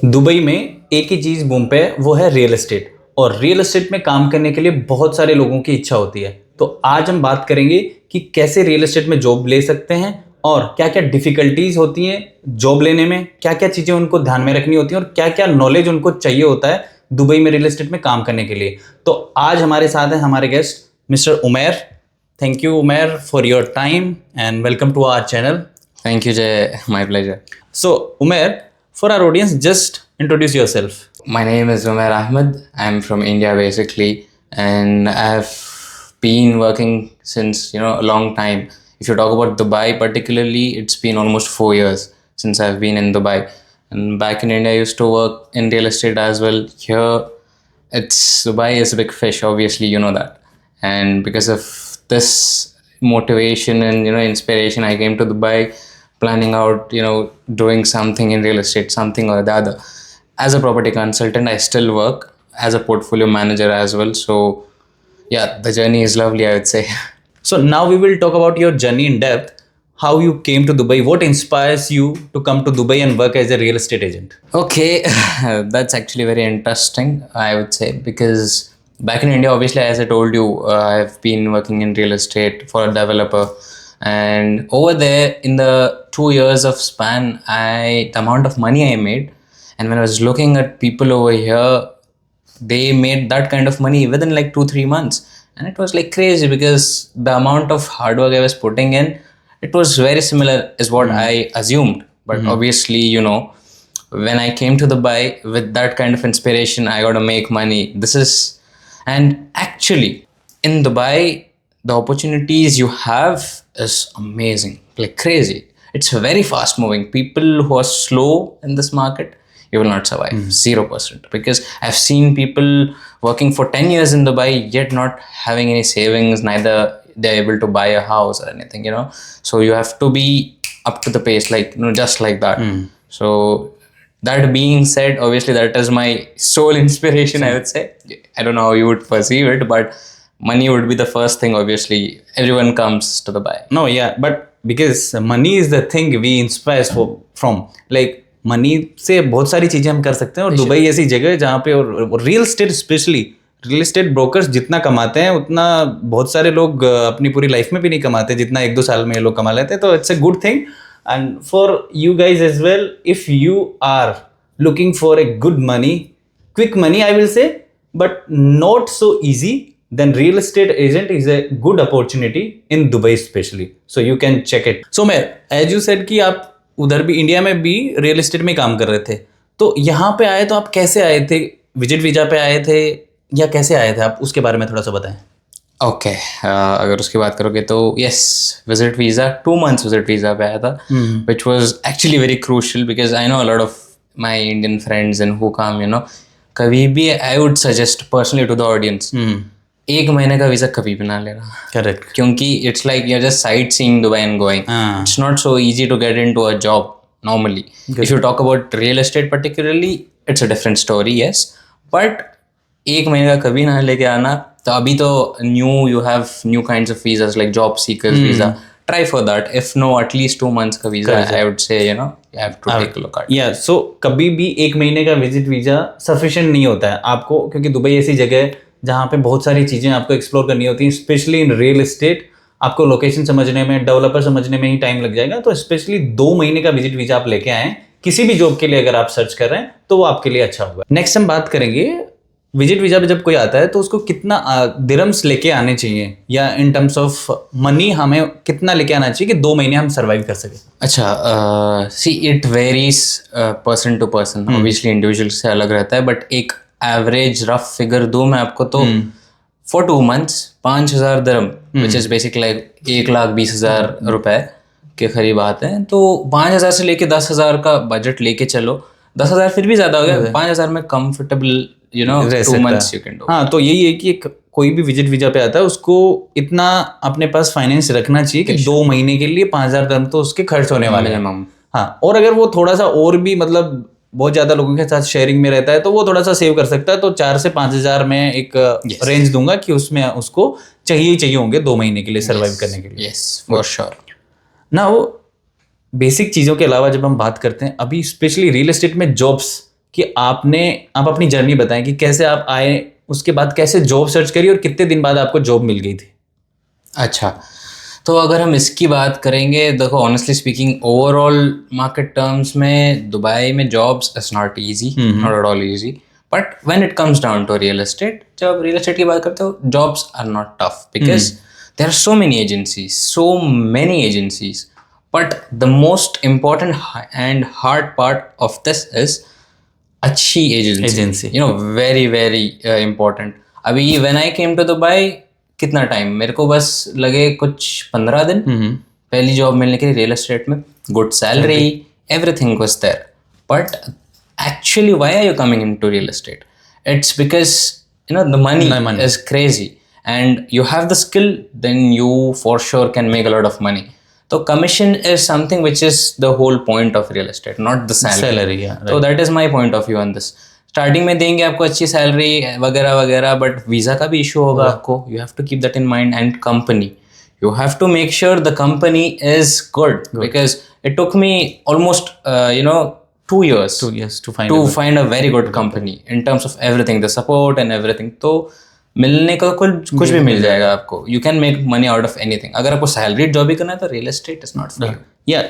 Dubai में एक ही चीज़ boom पे है, वो है रियल एस्टेट। और रियल एस्टेट में काम करने के लिए बहुत सारे लोगों की इच्छा होती है। तो आज हम बात करेंगे कि कैसे रियल एस्टेट में जॉब ले सकते हैं और क्या क्या डिफ़िकल्टीज होती हैं जॉब लेने में, क्या क्या चीज़ें उनको ध्यान में रखनी होती हैं और क्या क्या नॉलेज उनको चाहिए होता है दुबई में रियल एस्टेट में काम करने के लिए। तो आज हमारे साथ हैं हमारे guest mister Umer. Thank you Umer for your time and welcome to our channel. Thank you, Jay. My pleasure. So Umair, for our audience, just introduce yourself. My name is Umair Ahmed. I'm from India basically, and I've been working since a long time. If you talk about Dubai particularly, it's been almost 4 years since I've been in Dubai. And back in India, I used to work in real estate as well. Here, it's Dubai is a big fish. Obviously, you know that. And because of this motivation and inspiration, I came to Dubai, planning out doing something in real estate, something or the other. As a property consultant, I still work as a portfolio manager as well. So yeah, the journey is lovely, I would say. So now we will talk about your journey in depth. How you came to Dubai? What inspires you to come to Dubai and work as a real estate agent? Okay, that's actually very interesting, I would say, because back in India, obviously, as I told you, I've been working in real estate for a developer. And over there, in the 2 years of span, the amount of money I made, and when I was looking at people over here, they made that kind of money within like 2-3 months, and it was like crazy because the amount of hard work I was putting in, it was very similar is what I assumed. But obviously, when I came to Dubai with that kind of inspiration, I got to make money. And actually, in Dubai, the opportunities you have is amazing, like crazy. It's very fast moving. People who are slow in this market, you will not survive. 0%. Because I've seen people working for 10 years in Dubai yet not having any savings, neither they're able to buy a house or anything, So you have to be up to the pace, like, just like that. So that being said, obviously that is my sole inspiration, I would say. I don't know how you would perceive it, but money would be the first thing. Obviously everyone comes to Dubai. No, yeah, but because money is the thing we inspire from. Like money से बहुत सारी चीजें हम कर सकते हैं और Dubai ऐसी जगह है जहाँ पे और real estate specially real estate brokers जितना कमाते हैं उतना बहुत सारे लोग अपनी पूरी लाइफ में भी नहीं कमाते जितना 1-2 साल में ये लोग कमा लेते हैं। तो it's a good thing and for you guys as well if you are looking for a good money, quick money I will say, but not so easy, then real estate agent is a good opportunity in Dubai especially. So you can check it. So मैं as you said कि आप उधर भी India में भी real estate में काम कर रहे थे, तो यहाँ पे आए तो आप कैसे आए थे? विजिट वीजा पे आए थे या कैसे आए थे आप? उसके बारे में थोड़ा सा बताएं। ओके, अगर उसकी बात करोगे तो yes, visit visa 2 months visit visa पे आया था, which was actually very crucial because I know a lot of my Indian friends and who come कभी भी I would suggest personally to the audience 1 महीने का वीज़ा कभी भी ना लेना। करेक्ट, क्योंकि it's like you are just sightseeing Dubai and going. It's not so easy to get into a job normally. If you talk about real estate particularly, it's a different story, yes. But 1 महीने का कभी ना लेके आना। तो अभी तो you have new kinds of visas like job seekers visa. Try for that. If no, at least 2 months का visa, I would say you have to take a look at. Yeah, so कभी भी 1 महीने का visit visa sufficient नहीं होता है आपको, क्योंकि दुबई ऐसी जगह है जहाँ पे बहुत सारी चीज़ें आपको एक्सप्लोर करनी होती हैं, स्पेशली इन रियल एस्टेट। आपको लोकेशन समझने में, डेवलपर समझने में ही टाइम लग जाएगा। तो स्पेशली 2 महीने का विजिट वीजा आप लेके आएँ किसी भी जॉब के लिए, अगर आप सर्च कर रहे हैं तो वो आपके लिए अच्छा होगा। नेक्स्ट हम बात करेंगे विजिट वीजा पे जब कोई आता है तो उसको कितना दिरम्स लेके आने चाहिए, या इन टर्म्स ऑफ मनी हमें कितना लेके आना चाहिए कि 2 महीने हम सर्वाइव कर सके। अच्छा, see it varies person to person, obviously individual से अलग रहता है, बट एक एवरेज रफ फिगर दूं मैं आपको तो for 2 months 5,000 dirham which is basically 1,20,000 रुपए के करीब आते हैं। तो 5,000 से लेके 10,000 का बजट लेके चलो। 10,000 फिर भी ज्यादा हो गया, 5,000 में comfortable 2 months you can do. हाँ, तो यही है कि कोई भी विजिट वीजा पे आता है उसको इतना अपने पास फाइनेंस रखना चाहिए कि 2 महीने के लिए 5,000 दिरहम तो उसके खर्च होने वाले हैं। हाँ, और अगर वो थोड़ा सा और भी मतलब बहुत ज्यादा लोगों के साथ शेयरिंग में रहता है तो वो थोड़ा सा सेव कर सकता है। तो 4 से 5,000 में एक रेंज दूंगा कि उसमें उसको चाहिए होंगे 2 महीने के लिए सर्वाइव करने के लिए। Yes, for sure. ना वो बेसिक चीज़ों के अलावा जब हम बात करते हैं अभी स्पेशली रियल एस्टेट में जॉब्स कि आप अपनी जर्नी बताएं कि कैसे आप आए, उसके बाद कैसे जॉब सर्च करी और कितने दिन बाद आपको जॉब मिल गई थी। अच्छा, तो अगर हम इसकी बात करेंगे, देखो honestly speaking overall market terms में दुबई में jobs is not easy, not at all easy, but when it comes down to real estate, जब रियल एस्टेट की बात करते हो jobs are not tough because there are so many agencies, but the most important and hard part of this is अच्छी agency, you know, very very important. अभी when I came to Dubai, कितना time मेरे को बस लगे, कुछ 15 दिन पहली जॉब मिलने के लिए रियल एस्टेट में, good salary, everything was there, but actually why are you coming into real estate? It's because you know the money is crazy and you have the skill, then you for sure can make a lot of money. तो commission is something which is the whole point of real estate, not the salary. तो that is my point of view on this. Starting में देंगे आपको अच्छी salary वगैरह वगैरह, but visa का भी इशू होगा आपको, you have to keep that in mind, and company, you have to make sure the company is good. Because it took me almost 2 years to find a very good company in terms of everything, the support and everything. तो मिलने को कुछ भी मिल जाएगा आपको, you can make money out of anything. अगर आपको salaried job ही करना है तो real estate is not for you.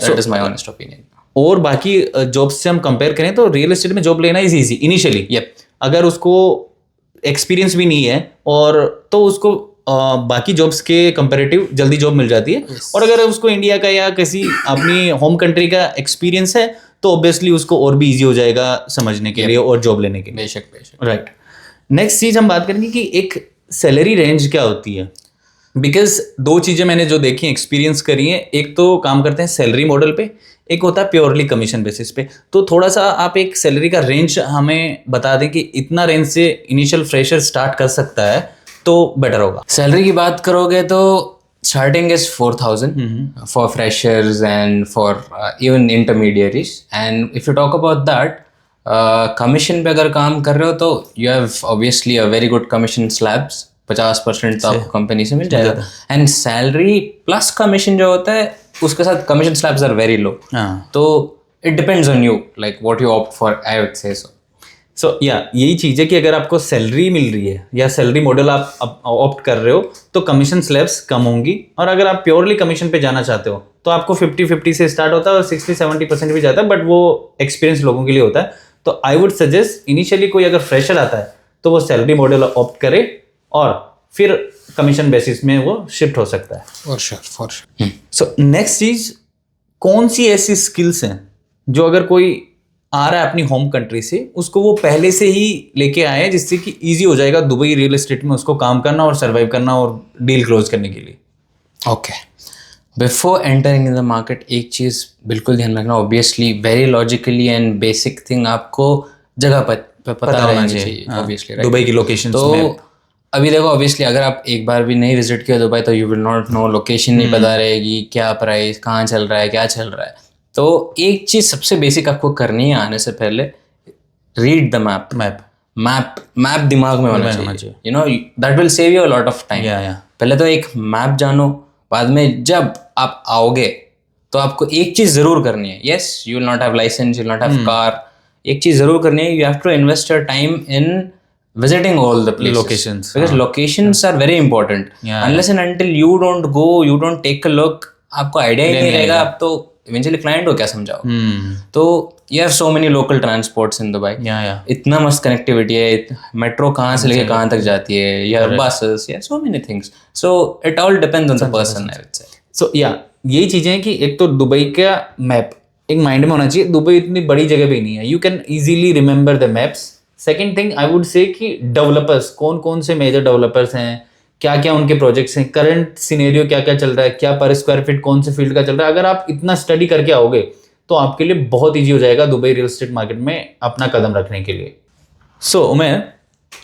That is my honest opinion. और बाकी जॉब से हम कंपेयर करें तो रियल एस्टेट में जॉब लेना इज ईजी इनिशियली। अगर उसको एक्सपीरियंस भी नहीं है और तो उसको बाकी जॉब्स के कंपैरेटिव जल्दी जॉब मिल जाती है। और अगर उसको इंडिया का या किसी अपनी होम कंट्री का एक्सपीरियंस है तो ऑब्वियसली उसको और भी इजी हो जाएगा समझने के लिए और जॉब लेने के लिए। बेशक राइट। नेक्स्ट चीज हम बात करेंगे कि एक सैलरी रेंज क्या होती है, बिकॉज 2 चीजें मैंने जो देखी एक्सपीरियंस करी है, एक तो काम करते हैं सैलरी मॉडल पे, एक होता है प्योरली कमीशन बेसिस पे। तो थोड़ा सा आप एक सैलरी का रेंज हमें बता दें कि इतना रेंज से इनिशियल फ्रेशर स्टार्ट कर सकता है तो बेटर होगा। सैलरी की बात करोगे तो starting is 4,000 for freshers and for even intermediaries, and if you talk about that, commission पे अगर काम कर रहे हो तो you have obviously a very good commission slabs, 50% तो आपको कंपनी से मिल जाएगा, एंड सैलरी प्लस कमीशन जो होता है उसके साथ commission slabs are very low. तो it depends on you, like what you opt for, I would say so. यही चीज़ है कि अगर आपको सैलरी मिल रही है या सैलरी मॉडल आप ऑप्ट कर रहे हो तो कमीशन स्लैब्स कम होंगी, और अगर आप प्योरली कमीशन पे जाना चाहते हो तो आपको 50-50 से स्टार्ट होता है और 60-70% भी जाता है, बट वो एक्सपीरियंस लोगों के लिए होता है। तो आई वुड सजेस्ट इनिशियली कोई अगर फ्रेशर आता है तो वो सैलरी मॉडल ऑप्ट करे और फिर कमीशन बेसिस में वो शिफ्ट हो सकता है। For sure. सो नेक्स्ट चीज, कौन सी ऐसी स्किल्स हैं जो अगर कोई आ रहा है अपनी होम कंट्री से उसको वो पहले से ही लेके आए हैं जिससे कि इजी हो जाएगा दुबई रियल एस्टेट में उसको काम करना और सर्वाइव करना और डील क्लोज करने के लिए। Okay, before entering in the market एक चीज़ बिल्कुल ध्यान रखना, obviously very logically and basic thing, आपको जगह पता होना चाहिए ऑब्वियसली, दुबई की लोकेशन। तो अभी देखो ऑब्वियसली अगर आप एक बार भी नहीं विजिट किया दुबई तो you will not know, location नहीं पता रहेगी, क्या प्राइस, कहाँ चल रहा है, क्या चल रहा है। तो एक चीज सबसे बेसिक आपको करनी है आने से पहले, रीड द मैप दिमाग में होना चाहिए, you know, that will save you a lot of time. पहले तो एक मैप जानो, बाद में जब आप आओगे तो आपको एक चीज जरूर करनी है, yes you will not have licence, you will not have car, एक चीज जरूर करनी है, you have to invest your time in visiting all the places, locations, because locations are very important. Unless and until you don't go, you don't take a look, आपको idea ही नहीं रहेगा, आप तो इवेंचुअली क्लाइंट को क्या समझाओ। तो you have so many local transports in Dubai, इतना मस्त कनेक्टिविटी है, मेट्रो कहाँ से लेके कहाँ तक जाती है, you have buses, yeah, so many things, so it all depends on the person, I would say. So यही चीजें हैं कि एक तो दुबई का मैप एक माइंड में होना चाहिए, दुबई इतनी बड़ी जगह भी नहीं है, you can easily remember the maps. Second thing I would से कि डेवलपर्स, कौन कौन से मेजर डेवलपर्स हैं, क्या क्या उनके प्रोजेक्ट्स हैं, करंट सिनेरियो क्या क्या चल रहा है, क्या पर स्क्वायर फीट कौन से फील्ड का चल रहा है। अगर आप इतना स्टडी करके आओगे तो आपके लिए बहुत ईजी हो जाएगा दुबई रियल एस्टेट मार्केट में अपना कदम रखने के लिए। So Umar,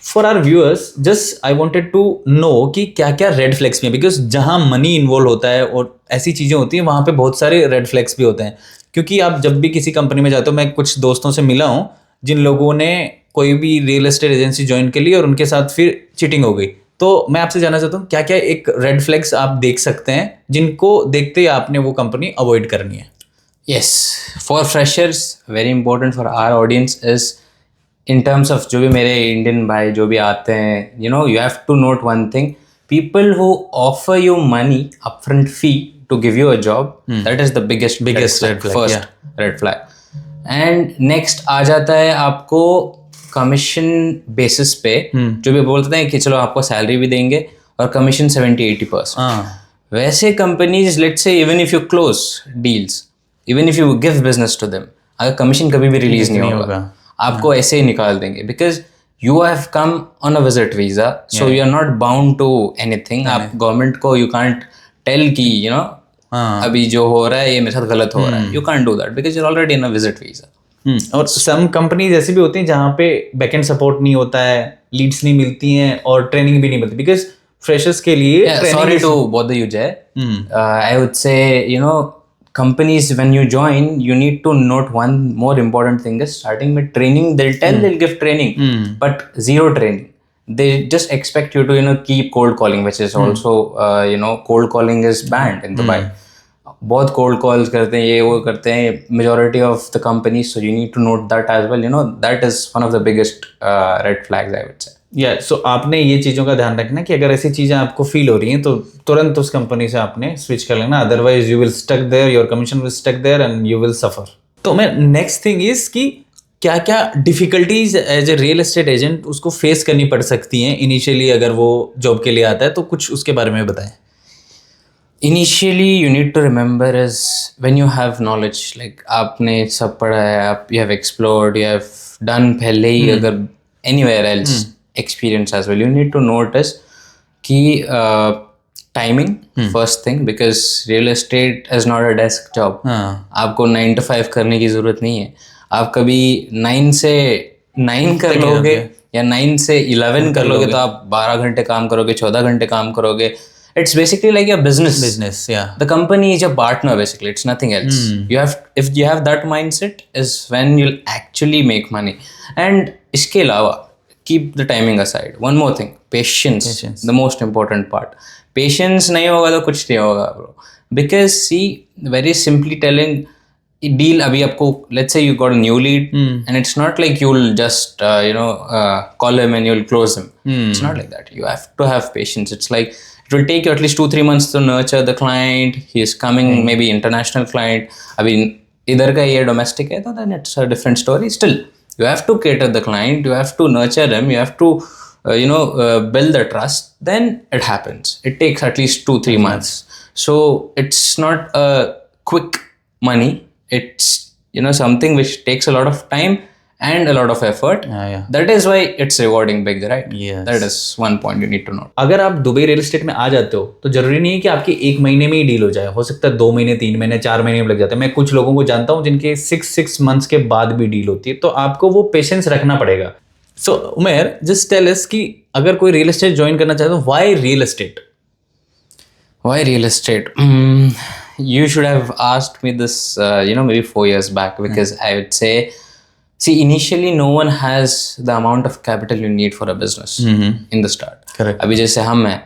for our viewers just I wanted to know कि क्या क्या रेड फ्लैग्स भी हैं, बिकॉज जहाँ मनी इन्वॉल्व होता है और ऐसी चीज़ें होती हैं वहाँ पे बहुत सारे रेड फ्लैग्स भी होते हैं। क्योंकि आप जब भी किसी कंपनी में जाते हो, मैं कुछ दोस्तों से मिला हूँ जिन लोगों ने कोई भी रियल एस्टेट एजेंसी ज्वाइन कर ली और उनके साथ फिर चीटिंग हो गई। तो मैं आपसे जानना चाहता हूँ क्या क्या एक रेड फ्लैग्स आप देख सकते हैं जिनको देखते ही आपने वो कंपनी अवॉइड करनी है। Yes, for freshers, very important for our audience is in terms of जो भी मेरे इंडियन भाई जो भी आते हैं, you know, you have to note one thing: people who offer you money upfront fee to give you a job, that is the biggest red flag, first red flag. And next आ जाता है आपको commission basis पे, जो भी बोलते हैं कि चलो आपको सैलरी भी देंगे और कमीशन 70-80%. वैसे companies, let's say even if you close deals, even if you give business to them, अगर कमीशन कभी भी रिलीज नहीं होगा, आपको ऐसे ही निकाल देंगे, because you have come on a visit visa, so you are not bound to anything. आप गवर्नमेंट को यू कांट टेल कि यू नो अभी जो हो रहा है ये मेरे साथ गलत हो रहा है. You can't do that because you are already in a visit visa. और सम कंपनीज ऐसी भी होती हैं जहाँ पे बैकएंड सपोर्ट नहीं होता है, लीड्स नहीं मिलती हैं और ट्रेनिंग भी नहीं मिलती, बिकॉज फ्रेशर्स के लिए sorry to bother you, Jay. I would say, you know, companies, when you join, you need to note one more important thing is starting with training. They'll tell they'll give training, but zero training. They just expect you to, you know, keep cold calling, which is also, you know, cold calling is banned in Dubai. बहुत cold calls करते हैं, ये वो करते हैं majority of the companies, so you need to note that as well. You know, that is one of the biggest red flags, I would say. सो आपने ये चीज़ों का ध्यान रखना कि अगर ऐसी चीज़ें आपको फील हो रही हैं तो तुरंत उस कंपनी से आपने स्विच कर लेना, otherwise you will stuck there, your commission will stuck there and you will suffer. तो मैं नेक्स्ट थिंग इज कि क्या क्या difficulties as a real estate agent उसको फेस करनी पड़ सकती हैं इनिशियली अगर वो जॉब के लिए आता है, तो कुछ उसके बारे में बताएं. Initially, you need to remember is when you have knowledge, like आपने सब पढ़ा है, आप you have explored, you have done पहले ही अगर anywhere else experience as well, you need to notice कि timing first thing, because real estate is not a desk job. आपको 9 to 5 करने की ज़रूरत नहीं है. आप कभी 9 से 9 कर लोगे या 9 से 11 कर लोगे तो आप 12 घंटे काम करोगे, 14 घंटे काम करोगे. It's basically like a business. Yeah. The company is your partner basically. It's nothing else. If you have that mindset, is when you'll actually make money. And इसके अलावा, keep the timing aside. One more thing, patience. The most important part. Patience नहीं होगा तो कुछ नहीं होगा, bro. Because see, very simply telling, deal अभी आपको, let's say you got a new lead, and it's not like you'll just call him and you'll close him. It's not like that. You have to have patience. It's like it will take you at least 2-3 months to nurture the client. He is coming, maybe international client. अभी इधर का ये domestic है तो then it's a different story. Still, you have to cater the client. You have to nurture him. You have to build the trust. Then it happens. It takes at least 2-3 months. So it's not a quick money. It's something which takes a lot of time and a lot of effort. That is why it's rewarding big, right? Yes. That is one point you need to know. अगर आप Dubai real estate में आ जाते हो तो जरूरी नहीं है कि आपके 1 महीने में ही डील हो जाए. हो सकता है 2 महीने, 3 महीने, 4 महीने में लग जाते हैं. मैं कुछ लोगों को जानता हूँ जिनके 6 months के बाद भी डील होती है. तो आपको वो पेशेंस रखना पड़ेगा. सो उमेर, जस्ट टेल अस कि अगर कोई रियल एस्टेट ज्वाइन करना चाहे तो why real estate? Why real estate? You should have asked me this, maybe 4 years back, because I would say, see, initially no one has the amount of capital you need for a business in the start. Correct. अभी जैसे हम हैं,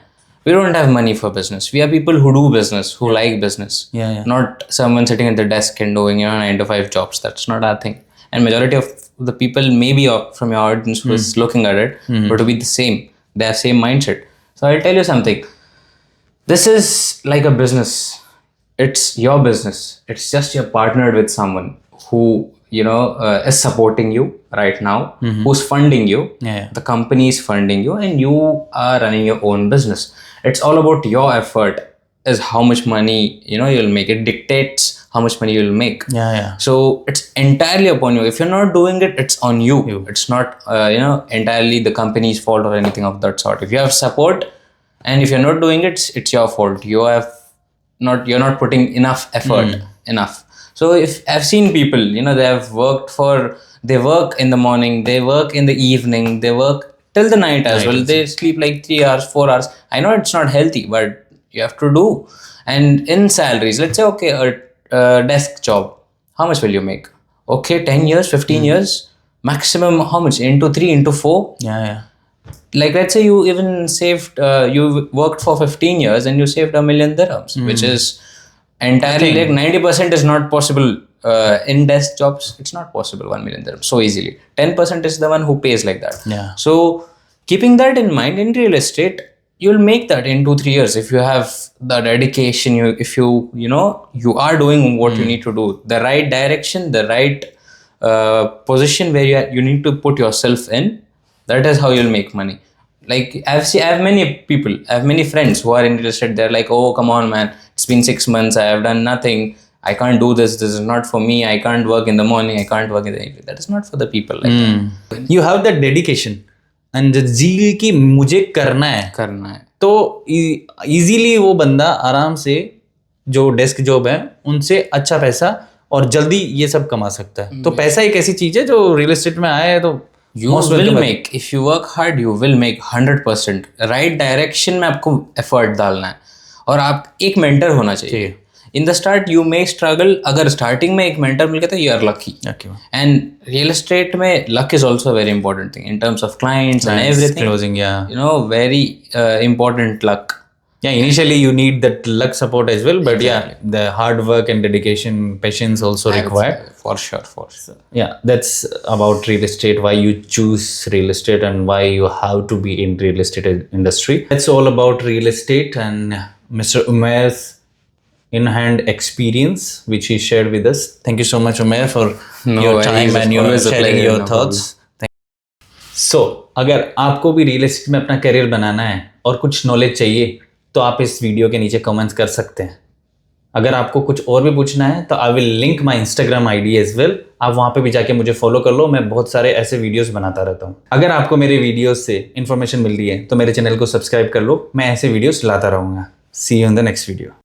we don't have money for business. We are people who do business, who like business. Yeah. Not someone sitting at the desk and doing 9 to 5 jobs. That's not our thing. And majority of the people, maybe from your audience who is looking at it, but to be the same. They have same mindset. So I'll tell you something. This is like a business. It's your business. It's just you're partnered with someone who is supporting you right now, who's funding you. The company is funding you, and you are running your own business. It's all about your effort. Is how much money you'll make. It dictates how much money you'll make. So it's entirely upon you. If you're not doing it, it's on you. It's not entirely the company's fault or anything of that sort. If you have support, and if you're not doing it, it's your fault. You're not putting enough effort enough. So if I've seen people, they work in the morning, they work in the evening, they work till the night as well. They sleep like 3 hours, 4 hours. I know it's not healthy, but you have to do. And in salaries, let's say, okay, a desk job, how much will you make? Okay, 10 years, 15 years, maximum how much? Into 3, into 4? Like let's say you even saved, you worked for 15 years and you saved $1 million, which is entirely like 90% is not possible in desk jobs, it's not possible 1 million dirhams so easily. 10% is the one who pays like that. Yeah. So keeping that in mind, in real estate, you'll make that in 2-3 years if you have the dedication. If you are doing what you need to do, the right direction, the right position where you need to put yourself in. That is how you'll make money. Like I have many friends who are in real estate. They're like, oh come on man, it's been 6 months, I have done nothing, I can't do this is not for me, I can't work in the morning, I can't work in the evening. That is not for the people like that. You have that dedication and the zeal कि मुझे करना है तो easily वो बंदा आराम से जो डेस्क जॉब है उनसे अच्छा पैसा और जल्दी ये सब कमा सकता है. तो पैसा एक ऐसी चीज है जो रियल एस्टेट में आया है तो you will make, if you work hard you will make 100%. Right direction में आपको एफर्ट डालना है और आप एक मेंटर होना चाहिए. In the start you may struggle. अगर स्टार्टिंग में एक मेंटर मिल गया तो you are lucky. And real estate में luck is also very important thing in terms of clients and everything. Very important luck. Yeah, initially you need that luck support as well, but yeah, the hard work and dedication, patience also required. For sure. Yeah, that's about real estate, why you choose real estate and why you have to be in real estate industry. That's all about real estate and Mr. Umair's in-hand experience, which he shared with us. Thank you so much, Umair, for your time and your sharing your thoughts. So, अगर आपको भी real estate में अपना career बनाना है और कुछ knowledge चाहिए तो आप इस वीडियो के नीचे कमेंट्स कर सकते हैं. अगर आपको कुछ और भी पूछना है तो I will link my Instagram ID as well. आप वहाँ पे भी जाके मुझे फॉलो कर लो. मैं बहुत सारे ऐसे वीडियोस बनाता रहता हूँ. अगर आपको मेरे वीडियोस से इन्फॉर्मेशन मिल रही है तो मेरे चैनल को सब्सक्राइब कर लो. मैं ऐसे वीडियोस लाता रहूँगा. See you in the next video.